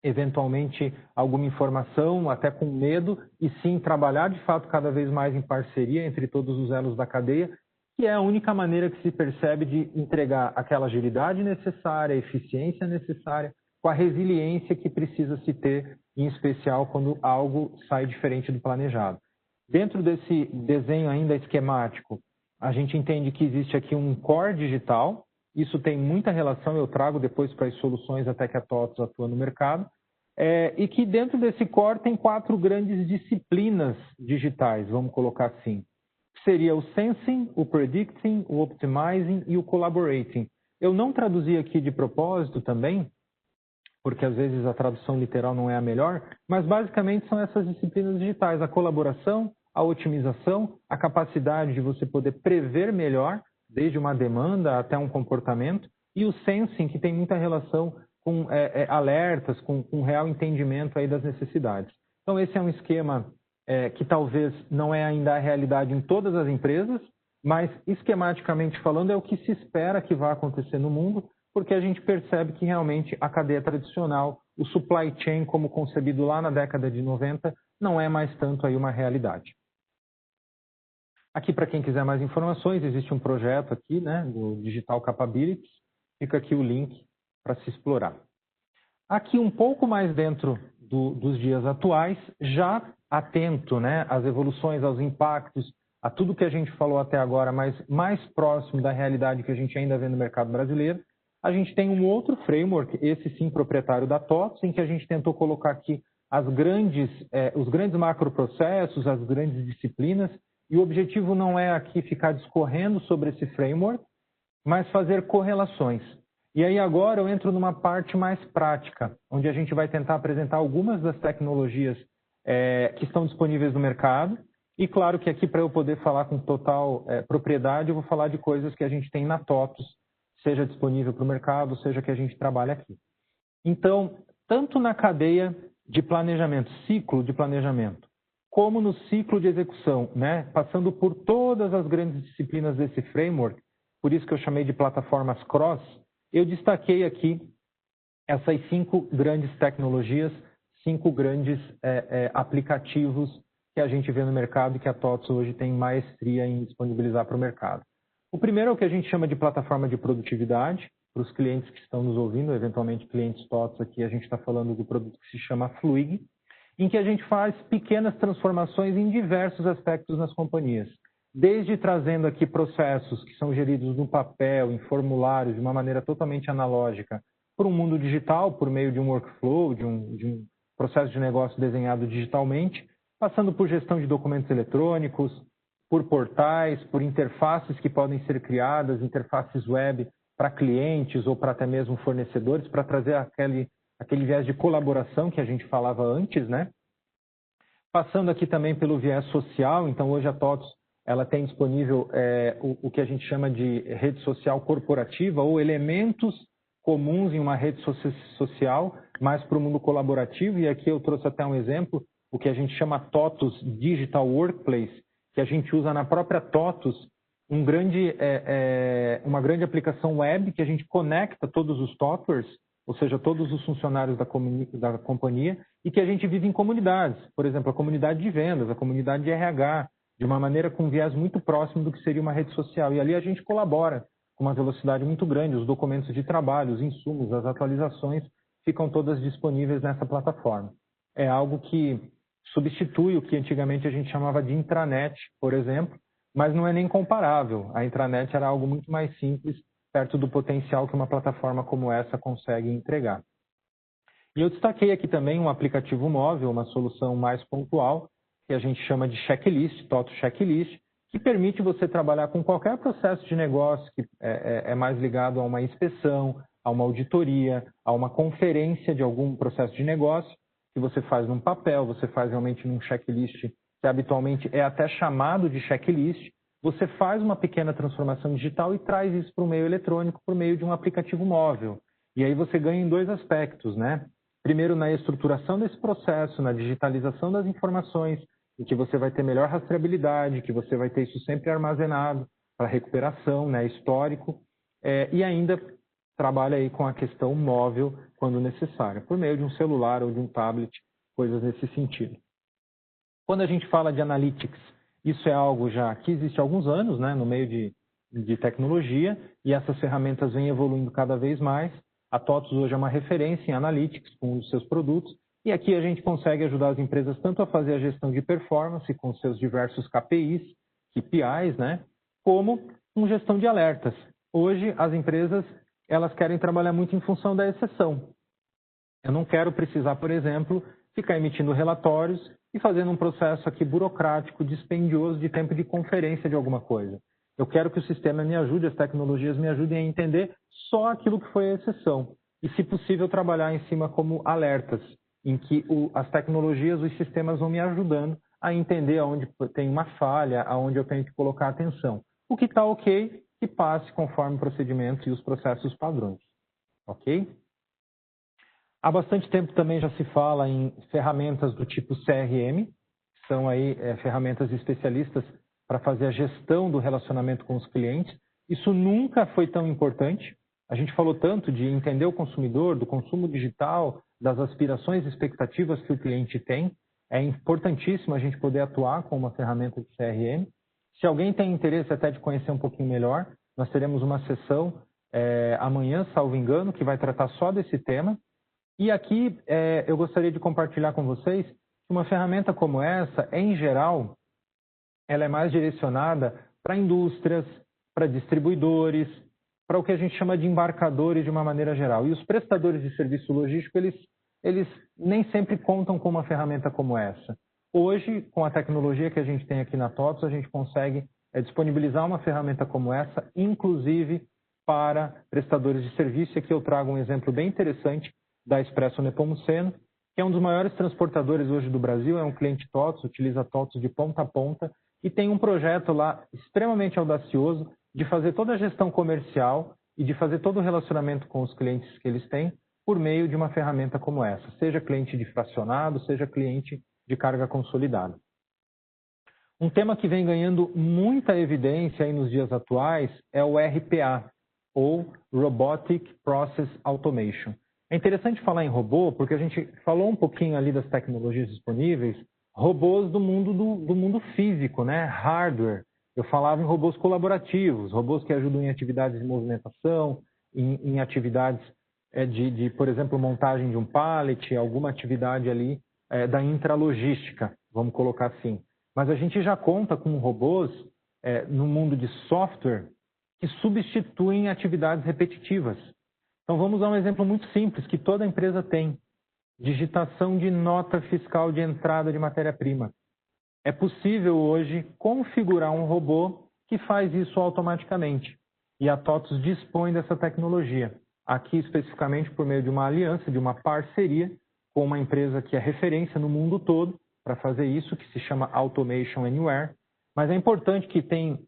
eventualmente alguma informação, até com medo, e sim trabalhar de fato cada vez mais em parceria entre todos os elos da cadeia, que é a única maneira que se percebe de entregar aquela agilidade necessária, a eficiência necessária, com a resiliência que precisa se ter, em especial quando algo sai diferente do planejado. Dentro desse desenho ainda esquemático, a gente entende que existe aqui um core digital, isso tem muita relação, eu trago depois para as soluções até que a TOTVS atua no mercado, e que dentro desse core tem 4 grandes disciplinas digitais, vamos colocar assim. Seria o Sensing, o Predicting, o Optimizing e o Collaborating. Eu não traduzi aqui de propósito também, porque às vezes a tradução literal não é a melhor, mas basicamente são essas disciplinas digitais, a colaboração, a otimização, a capacidade de você poder prever melhor, desde uma demanda até um comportamento, e o Sensing, que tem muita relação com alertas, com real entendimento aí das necessidades. Então esse é um esquema que talvez não é ainda a realidade em todas as empresas, mas esquematicamente falando é o que se espera que vá acontecer no mundo, porque a gente percebe que realmente a cadeia tradicional, o supply chain como concebido lá na década de 90, não é mais tanto aí uma realidade. Aqui, para quem quiser mais informações, existe um projeto aqui, né, do Digital Capabilities, fica aqui o link para se explorar. Aqui um pouco mais dentro dos dias atuais, já atento, né, às evoluções, aos impactos, a tudo que a gente falou até agora, mas mais próximo da realidade que a gente ainda vê no mercado brasileiro, a gente tem um outro framework, esse sim proprietário da TOTVS, em que a gente tentou colocar aqui os grandes macroprocessos, as grandes disciplinas, e o objetivo não é aqui ficar discorrendo sobre esse framework, mas fazer correlações. E aí agora eu entro numa parte mais prática, onde a gente vai tentar apresentar algumas das tecnologias que estão disponíveis no mercado. E claro que aqui, para eu poder falar com total propriedade, eu vou falar de coisas que a gente tem na TOTVS, seja disponível para o mercado, seja que a gente trabalha aqui. Então, tanto na cadeia de planejamento, ciclo de planejamento, como no ciclo de execução, né? Passando por todas as grandes disciplinas desse framework, por isso que eu chamei de plataformas cross, eu destaquei aqui essas 5 grandes tecnologias, 5 grandes aplicativos que a gente vê no mercado e que a TOTVS hoje tem maestria em disponibilizar para o mercado. O primeiro é o que a gente chama de plataforma de produtividade, para os clientes que estão nos ouvindo, eventualmente clientes TOTVS aqui, a gente está falando do produto que se chama Fluig, em que a gente faz pequenas transformações em diversos aspectos nas companhias. Desde trazendo aqui processos que são geridos no papel, em formulários, de uma maneira totalmente analógica, para um mundo digital, por meio de um workflow, de um processo de negócio desenhado digitalmente, passando por gestão de documentos eletrônicos, por portais, por interfaces que podem ser criadas, interfaces web para clientes ou para até mesmo fornecedores, para trazer aquele viés de colaboração que a gente falava antes, né? Passando aqui também pelo viés social, então hoje a TOTVS ela tem disponível o que a gente chama de rede social corporativa ou elementos comuns em uma rede social, mais para o mundo colaborativo, e aqui eu trouxe até um exemplo, o que a gente chama TOTVS Digital Workplace, que a gente usa na própria TOTVS, uma grande aplicação web que a gente conecta todos os TOTVERS, ou seja, todos os funcionários da companhia, e que a gente vive em comunidades, por exemplo, a comunidade de vendas, a comunidade de RH, de uma maneira com um viés muito próximo do que seria uma rede social. E ali a gente colabora com uma velocidade muito grande, os documentos de trabalho, os insumos, as atualizações ficam todas disponíveis nessa plataforma. É algo que substitui o que antigamente a gente chamava de intranet, por exemplo, mas não é nem comparável. A intranet era algo muito mais simples, perto do potencial que uma plataforma como essa consegue entregar. E eu destaquei aqui também um aplicativo móvel, uma solução mais pontual, que a gente chama de checklist, TOTVS Checklist, que permite você trabalhar com qualquer processo de negócio que é mais ligado a uma inspeção, a uma auditoria, a uma conferência de algum processo de negócio, que você faz num papel, você faz realmente num checklist, que habitualmente é até chamado de checklist. Você faz uma pequena transformação digital e traz isso para o meio eletrônico por meio de um aplicativo móvel. E aí você ganha em dois aspectos, né? Primeiro, na estruturação desse processo, na digitalização das informações, em que você vai ter melhor rastreabilidade, que você vai ter isso sempre armazenado para recuperação, né, histórico, e ainda trabalha aí com a questão móvel quando necessária, por meio de um celular ou de um tablet, coisas nesse sentido. Quando a gente fala de analytics, isso é algo já que existe há alguns anos, né, no meio de tecnologia, e essas ferramentas vêm evoluindo cada vez mais. A TOTVS hoje é uma referência em analytics com os seus produtos, e aqui a gente consegue ajudar as empresas tanto a fazer a gestão de performance com seus diversos KPIs, KPIs, né, como com gestão de alertas. Hoje, as empresas elas querem trabalhar muito em função da exceção. Eu não quero precisar, por exemplo, ficar emitindo relatórios e fazendo um processo aqui burocrático, dispendioso de tempo de conferência de alguma coisa. Eu quero que o sistema me ajude, as tecnologias me ajudem a entender só aquilo que foi a exceção. E, se possível, trabalhar em cima como alertas, em que as tecnologias, os sistemas vão me ajudando a entender aonde tem uma falha, aonde eu tenho que colocar atenção. O que está ok, que passe conforme o procedimento e os processos padrões. Ok? Há bastante tempo também já se fala em ferramentas do tipo CRM, que são aí ferramentas especialistas para fazer a gestão do relacionamento com os clientes. Isso nunca foi tão importante. A gente falou tanto de entender o consumidor, do consumo digital, das aspirações e expectativas que o cliente tem. É importantíssimo a gente poder atuar com uma ferramenta de CRM. Se alguém tem interesse até de conhecer um pouquinho melhor, nós teremos uma sessão amanhã, salvo engano, que vai tratar só desse tema. E aqui eu gostaria de compartilhar com vocês que uma ferramenta como essa, em geral, ela é mais direcionada para indústrias, para distribuidores, para o que a gente chama de embarcadores de uma maneira geral. E os prestadores de serviço logístico, eles nem sempre contam com uma ferramenta como essa. Hoje, com a tecnologia que a gente tem aqui na TOTVS, a gente consegue disponibilizar uma ferramenta como essa, inclusive para prestadores de serviço. E aqui eu trago um exemplo bem interessante da Expresso Nepomuceno, que é um dos maiores transportadores hoje do Brasil, é um cliente TOTVS, utiliza TOTVS de ponta a ponta, e tem um projeto lá extremamente audacioso de fazer toda a gestão comercial e de fazer todo o relacionamento com os clientes que eles têm por meio de uma ferramenta como essa, seja cliente de fracionado, seja cliente de carga consolidada. Um tema que vem ganhando muita evidência aí nos dias atuais é o RPA, ou Robotic Process Automation. É interessante falar em robô, porque a gente falou um pouquinho ali das tecnologias disponíveis, robôs do mundo físico, né? Hardware. Eu falava em robôs colaborativos, robôs que ajudam em atividades de movimentação, em atividades por exemplo, montagem de um pallet, alguma atividade ali da intralogística, vamos colocar assim. Mas a gente já conta com robôs no mundo de software que substituem atividades repetitivas. Então, vamos dar um exemplo muito simples que toda empresa tem. Digitação de nota fiscal de entrada de matéria-prima. É possível hoje configurar um robô que faz isso automaticamente. E a TOTVS dispõe dessa tecnologia. Aqui, especificamente, por meio de uma aliança, de uma parceria com uma empresa que é referência no mundo todo para fazer isso, que se chama Automation Anywhere. Mas é importante que tem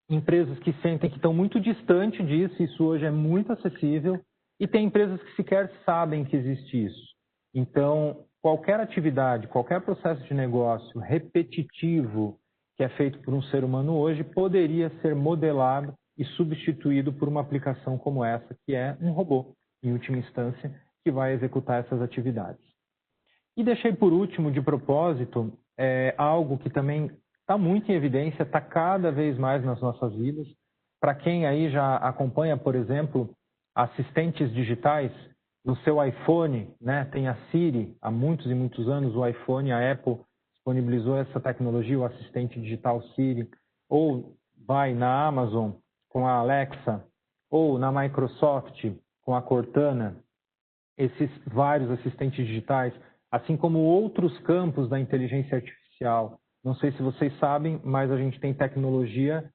empresas que sentem que estão muito distante disso, isso hoje é muito acessível, e tem empresas que sequer sabem que existe isso. Então, qualquer atividade, qualquer processo de negócio repetitivo que é feito por um ser humano hoje poderia ser modelado e substituído por uma aplicação como essa, que é um robô, em última instância, que vai executar essas atividades. E deixei por último, de propósito, algo que também está muito em evidência, está cada vez mais nas nossas vidas. Para quem aí já acompanha, por exemplo, assistentes digitais, no seu iPhone, né, tem a Siri, há muitos e muitos anos o iPhone, a Apple disponibilizou essa tecnologia, o assistente digital Siri, ou vai na Amazon com a Alexa, ou na Microsoft com a Cortana, esses vários assistentes digitais, assim como outros campos da inteligência artificial, Não sei se vocês sabem, mas a gente tem tecnologia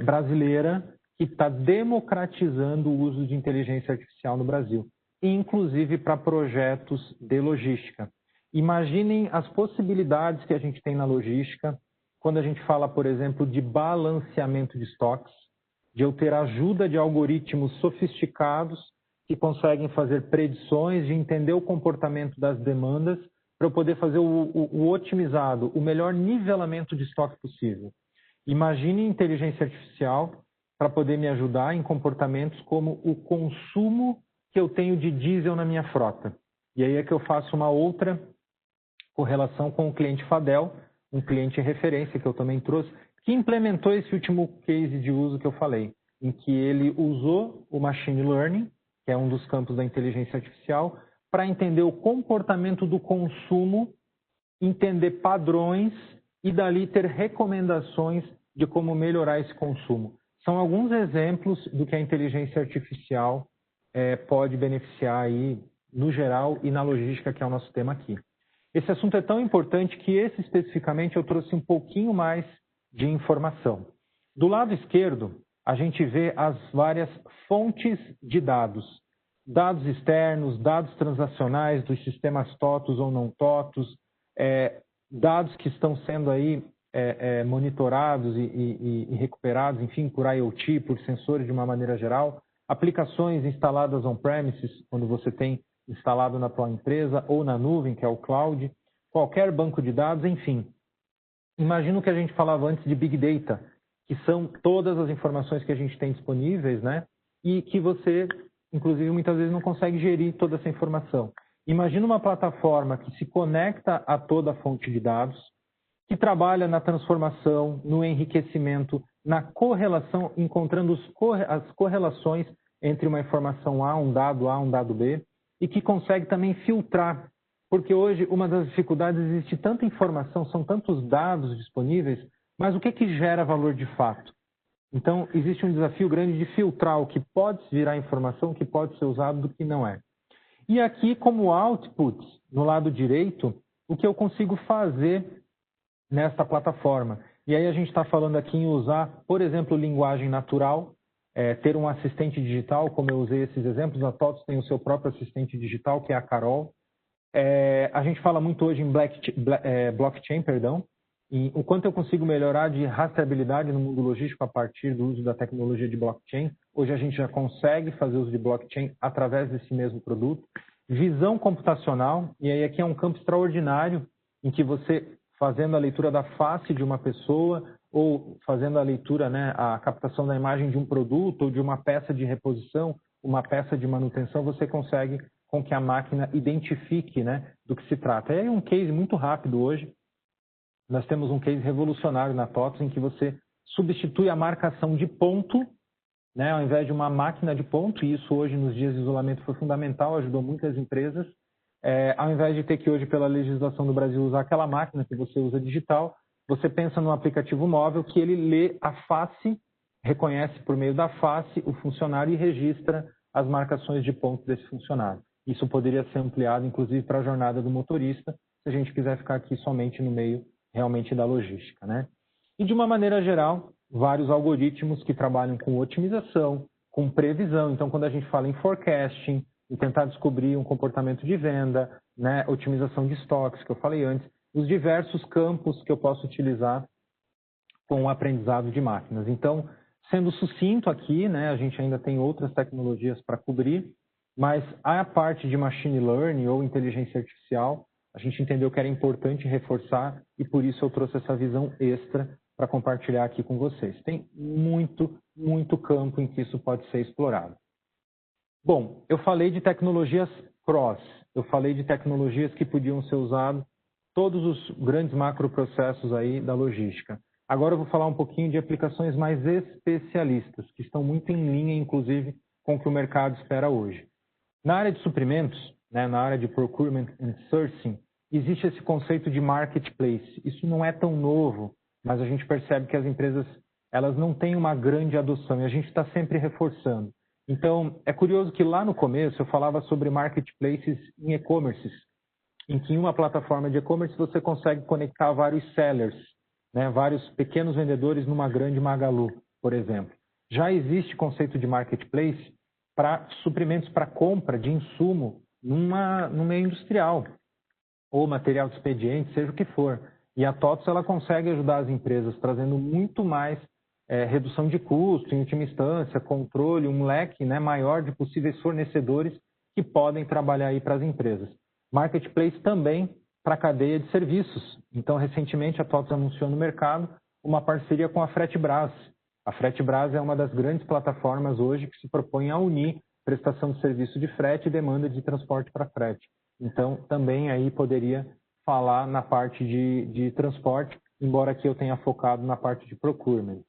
brasileira que está democratizando o uso de inteligência artificial no Brasil, inclusive para projetos de logística. Imaginem as possibilidades que a gente tem na logística quando a gente fala, por exemplo, de balanceamento de estoques, de eu ter ajuda de algoritmos sofisticados que conseguem fazer predições, de entender o comportamento das demandas para eu poder fazer o otimizado, o melhor nivelamento de estoque possível. Imagine inteligência artificial para poder me ajudar em comportamentos como o consumo que eu tenho de diesel na minha frota. E aí é que eu faço uma outra correlação com o cliente Fadel, um cliente referência que eu também trouxe, que implementou esse último case de uso que eu falei, em que ele usou o machine learning, que é um dos campos da inteligência artificial, para entender o comportamento do consumo, entender padrões e dali ter recomendações de como melhorar esse consumo. São alguns exemplos do que a inteligência artificial pode beneficiar aí no geral e na logística, que é o nosso tema aqui. Esse assunto é tão importante que esse especificamente eu trouxe um pouquinho mais de informação. Do lado esquerdo, a gente vê as várias fontes de dados. Dados externos, dados transacionais dos sistemas TOTUS ou não TOTUS, dados que estão sendo aí monitorados e recuperados, enfim, por IoT, por sensores de uma maneira geral, aplicações instaladas on-premises, quando você tem instalado na tua empresa, ou na nuvem, que é o cloud, qualquer banco de dados, enfim. Imagina o que a gente falava antes de Big Data, que são todas as informações que a gente tem disponíveis, né? E que você, inclusive, muitas vezes não consegue gerir toda essa informação. Imagina uma plataforma que se conecta a toda a fonte de dados, que trabalha na transformação, no enriquecimento, na correlação, encontrando as correlações entre uma informação A, um dado B, e que consegue também filtrar. Porque hoje uma das dificuldades existe tanta informação, são tantos dados disponíveis, mas o que gera valor de fato? Então, existe um desafio grande de filtrar o que pode virar informação, o que pode ser usado do que não é. E aqui, como output, no lado direito, o que eu consigo fazer nesta plataforma. E aí a gente está falando aqui em usar, por exemplo, linguagem natural, ter um assistente digital, como eu usei esses exemplos, a TOTUS tem o seu próprio assistente digital, que é a Carol. A gente fala muito hoje em blockchain, e o quanto eu consigo melhorar de rastreabilidade no mundo logístico a partir do uso da tecnologia de blockchain. Hoje a gente já consegue fazer uso de blockchain através desse mesmo produto. Visão computacional, e aí aqui é um campo extraordinário, em que você, fazendo a leitura da face de uma pessoa, ou fazendo a leitura, né, a captação da imagem de um produto, ou de uma peça de reposição, uma peça de manutenção, você consegue com que a máquina identifique, né, do que se trata. É um case muito rápido hoje. Nós temos um case revolucionário na TOTUS em que você substitui a marcação de ponto, né, ao invés de uma máquina de ponto, e isso hoje nos dias de isolamento foi fundamental, ajudou muitas empresas. Ao invés de ter que hoje, pela legislação do Brasil, usar aquela máquina que você usa digital, você pensa num aplicativo móvel que ele lê a face, reconhece por meio da face o funcionário e registra as marcações de ponto desse funcionário. Isso poderia ser ampliado, inclusive, para a jornada do motorista, se a gente quiser ficar aqui somente no meio realmente da logística, né? E, de uma maneira geral, vários algoritmos que trabalham com otimização, com previsão. Então, quando a gente fala em forecasting, em tentar descobrir um comportamento de venda, né, otimização de estoques, que eu falei antes, os diversos campos que eu posso utilizar com o aprendizado de máquinas. Então, sendo sucinto aqui, né, a gente ainda tem outras tecnologias para cobrir, mas a parte de machine learning ou inteligência artificial, a gente entendeu que era importante reforçar e por isso eu trouxe essa visão extra para compartilhar aqui com vocês. Tem muito campo em que isso pode ser explorado. Bom, eu falei de tecnologias cross, eu falei de tecnologias que podiam ser usadas todos os grandes macroprocessos aí da logística. Agora eu vou falar um pouquinho de aplicações mais especialistas, que estão muito em linha, inclusive, com o que o mercado espera hoje. Na área de suprimentos, né, na área de procurement and sourcing, existe esse conceito de marketplace. Isso não é tão novo, mas a gente percebe que as empresas elas não têm uma grande adoção e a gente está sempre reforçando. Então, é curioso que lá no começo eu falava sobre marketplaces em e-commerces, em que em uma plataforma de e-commerce você consegue conectar vários sellers, né, vários pequenos vendedores numa grande Magalu, por exemplo. Já existe conceito de marketplace para suprimentos para compra de insumo no meio industrial, ou material de expediente, seja o que for. E a TOTVS ela consegue ajudar as empresas trazendo muito mais redução de custo, em última instância, controle, um leque, né, maior de possíveis fornecedores que podem trabalhar aí para as empresas. Marketplace também para a cadeia de serviços. Então, recentemente, a TOTVS anunciou no mercado uma parceria com a Fretebras. A Fretebras é uma das grandes plataformas hoje que se propõe a unir prestação de serviço de frete e demanda de transporte para frete. Então, também aí poderia falar na parte de transporte, embora aqui eu tenha focado na parte de procurement.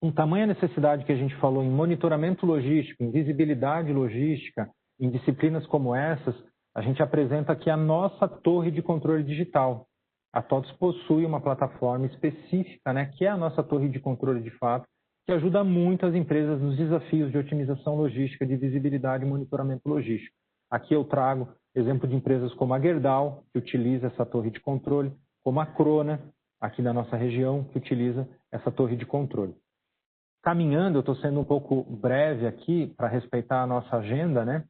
Com tamanha necessidade que a gente falou em monitoramento logístico, em visibilidade logística, em disciplinas como essas, a gente apresenta aqui a nossa torre de controle digital. A TOTVS possui uma plataforma específica, né, que é a nossa torre de controle de fato, que ajuda muito as empresas nos desafios de otimização logística, de visibilidade e monitoramento logístico. Aqui eu trago exemplo de empresas como a Gerdau, que utiliza essa torre de controle, como a Crona, aqui da nossa região, que utiliza essa torre de controle. Caminhando, eu estou sendo um pouco breve aqui, para respeitar a nossa agenda, né?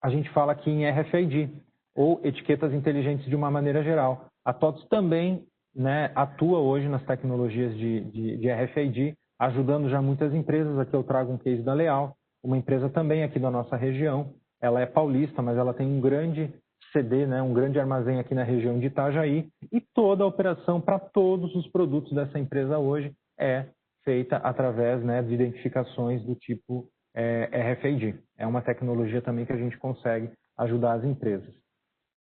A gente fala aqui em RFID, ou etiquetas inteligentes de uma maneira geral. A TOTVS também, né, atua hoje nas tecnologias de RFID, ajudando já muitas empresas. Aqui eu trago um case da Leal, uma empresa também aqui da nossa região. Ela é paulista, mas ela tem um grande CD, né, um grande armazém aqui na região de Itajaí, e toda a operação para todos os produtos dessa empresa hoje é feita através, né, de identificações do tipo RFID. É uma tecnologia também que a gente consegue ajudar as empresas.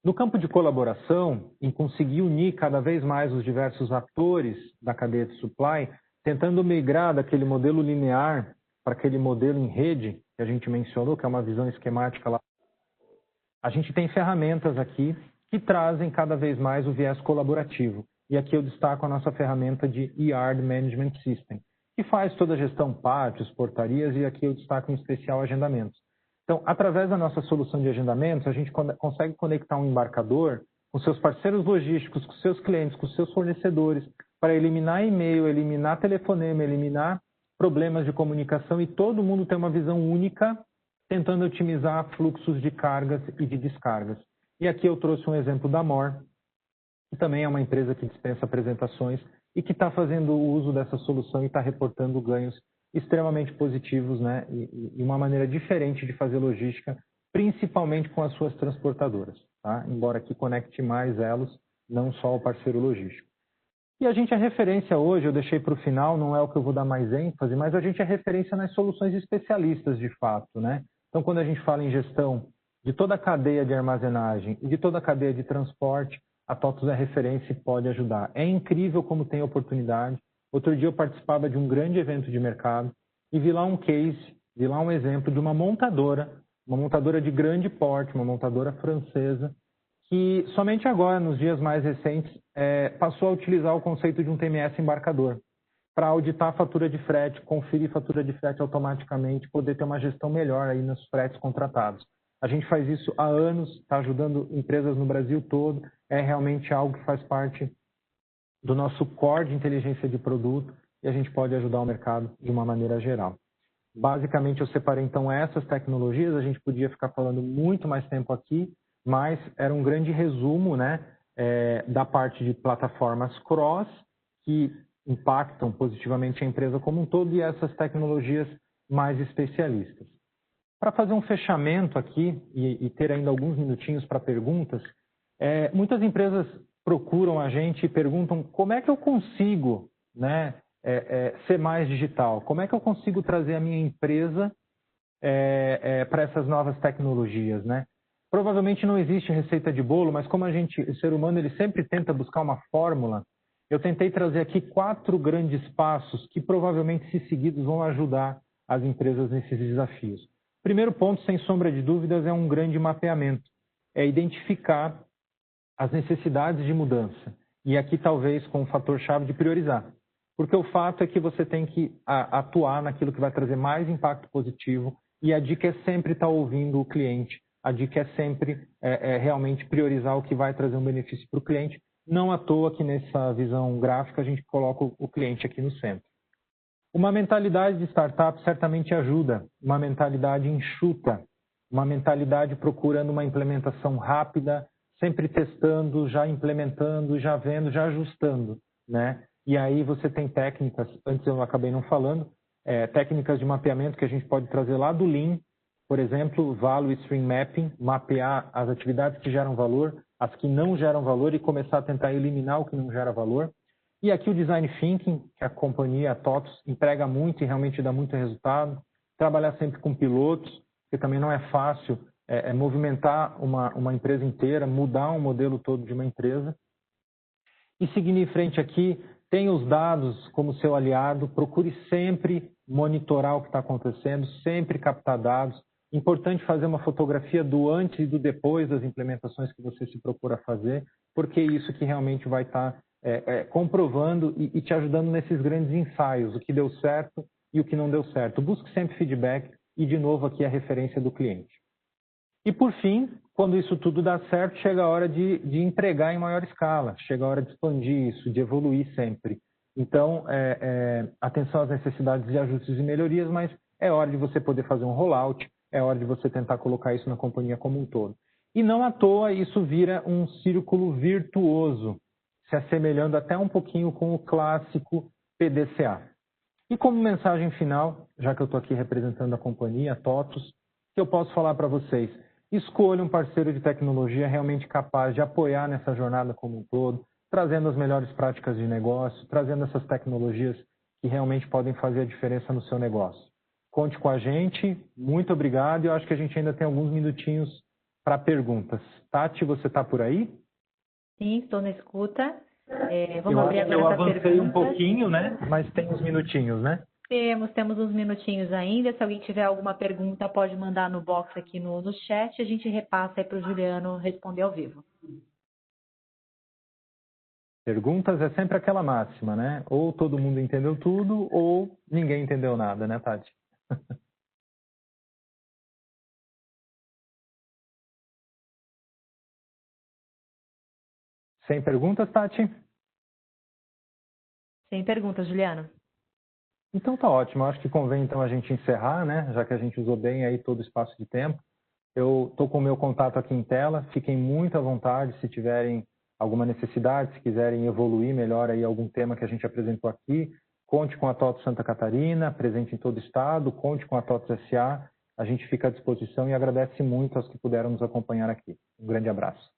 No campo de colaboração, em conseguir unir cada vez mais os diversos atores da cadeia de supply, tentando migrar daquele modelo linear para aquele modelo em rede, que a gente mencionou, que é uma visão esquemática lá, a gente tem ferramentas aqui que trazem cada vez mais o viés colaborativo. E aqui eu destaco a nossa ferramenta de Yard Management System, que faz toda a gestão pátios, portarias, e aqui eu destaco em especial agendamentos. Então, através da nossa solução de agendamentos, a gente consegue conectar um embarcador com seus parceiros logísticos, com seus clientes, com seus fornecedores, para eliminar e-mail, eliminar telefonema, eliminar problemas de comunicação e todo mundo ter uma visão única, tentando otimizar fluxos de cargas e de descargas. E aqui eu trouxe um exemplo da MOR, que também é uma empresa que dispensa apresentações e que está fazendo o uso dessa solução e está reportando ganhos extremamente positivos, né? E uma maneira diferente de fazer logística, principalmente com as suas transportadoras, tá? Embora aqui conecte mais elos, não só o parceiro logístico. E a gente é referência hoje, eu deixei para o final, não é o que eu vou dar mais ênfase, mas a gente é referência nas soluções especialistas de fato, né? Então, quando a gente fala em gestão de toda a cadeia de armazenagem e de toda a cadeia de transporte, a TOTVS é referência e pode ajudar. É incrível como tem oportunidade. Outro dia eu participava de um grande evento de mercado e vi lá um case, vi lá um exemplo de uma montadora de grande porte, uma montadora francesa, que somente agora, nos dias mais recentes, passou a utilizar o conceito de um TMS embarcador para auditar a fatura de frete, conferir fatura de frete automaticamente, poder ter uma gestão melhor aí nos fretes contratados. A gente faz isso há anos, está ajudando empresas no Brasil todo, é realmente algo que faz parte do nosso core de inteligência de produto e a gente pode ajudar o mercado de uma maneira geral. Basicamente, eu separei então essas tecnologias, a gente podia ficar falando muito mais tempo aqui, mas era um grande resumo, né, da parte de plataformas cross, que impactam positivamente a empresa como um todo, e essas tecnologias mais especialistas. Para fazer um fechamento aqui e ter ainda alguns minutinhos para perguntas, muitas empresas procuram a gente e perguntam como é que eu consigo, né, ser mais digital, como é que eu consigo trazer a minha empresa para essas novas tecnologias, né? Provavelmente não existe receita de bolo, mas como o ser humano ele sempre tenta buscar uma fórmula, eu tentei trazer aqui 4 grandes passos que provavelmente, se seguidos, vão ajudar as empresas nesses desafios. Primeiro ponto, sem sombra de dúvidas, é um grande mapeamento. É identificar as necessidades de mudança. E aqui, talvez, com o fator-chave de priorizar. Porque o fato é que você tem que atuar naquilo que vai trazer mais impacto positivo, e a dica é sempre estar ouvindo o cliente, a dica é sempre realmente priorizar o que vai trazer um benefício para o cliente. Não à toa que nessa visão gráfica a gente coloca o cliente aqui no centro. Uma mentalidade de startup certamente ajuda, uma mentalidade enxuta, uma mentalidade procurando uma implementação rápida, sempre testando, já implementando, já vendo, já ajustando, né? E aí você tem técnicas, antes eu acabei não falando, técnicas de mapeamento que a gente pode trazer lá do Lean, por exemplo, Value Stream Mapping, mapear as atividades que geram valor, as que não geram valor e começar a tentar eliminar o que não gera valor. E aqui o Design Thinking, que a companhia, a TOTVS, entrega muito e realmente dá muito resultado. Trabalhar sempre com pilotos, porque também não é fácil movimentar uma empresa inteira, mudar um modelo todo de uma empresa. E seguindo em frente aqui, tenha os dados como seu aliado, procure sempre monitorar o que está acontecendo, sempre captar dados. Importante fazer uma fotografia do antes e do depois das implementações que você se procura fazer, porque é isso que realmente vai estar comprovando e te ajudando nesses grandes ensaios, o que deu certo e o que não deu certo. Busque sempre feedback e, de novo, aqui a referência do cliente. E, por fim, quando isso tudo dá certo, chega a hora de entregar em maior escala, chega a hora de expandir isso, de evoluir sempre. Então, atenção às necessidades de ajustes e melhorias, mas é hora de você poder fazer um rollout, é hora de você tentar colocar isso na companhia como um todo. E não à toa isso vira um círculo virtuoso, se assemelhando até um pouquinho com o clássico PDCA. E como mensagem final, já que eu estou aqui representando a companhia, a TOTVS, que eu posso falar para vocês? Escolha um parceiro de tecnologia realmente capaz de apoiar nessa jornada como um todo, trazendo as melhores práticas de negócio, trazendo essas tecnologias que realmente podem fazer a diferença no seu negócio. Conte com a gente, muito obrigado, e eu acho que a gente ainda tem alguns minutinhos para perguntas. Tati, você está por aí? Sim, estou na escuta. Vamos abrir agora eu para perguntas. avancei um pouquinho, né? Mas tem uns minutinhos, né? Temos uns minutinhos ainda. Se alguém tiver alguma pergunta, pode mandar no box aqui no chat. A gente repassa aí para o Juliano responder ao vivo. Perguntas é sempre aquela máxima, né? Ou todo mundo entendeu tudo, ou ninguém entendeu nada, né, Tati? Sem perguntas, Tati? Sem perguntas, Juliano. Então tá ótimo. Eu acho que convém então a gente encerrar, né? Já que a gente usou bem aí todo o espaço de tempo. Eu estou com o meu contato aqui em tela. Fiquem muito à vontade se tiverem alguma necessidade, se quiserem evoluir melhor aí algum tema que a gente apresentou aqui. Conte com a TOTVS Santa Catarina, presente em todo o estado. Conte com a TOTVS SA. A gente fica à disposição e agradece muito aos que puderam nos acompanhar aqui. Um grande abraço.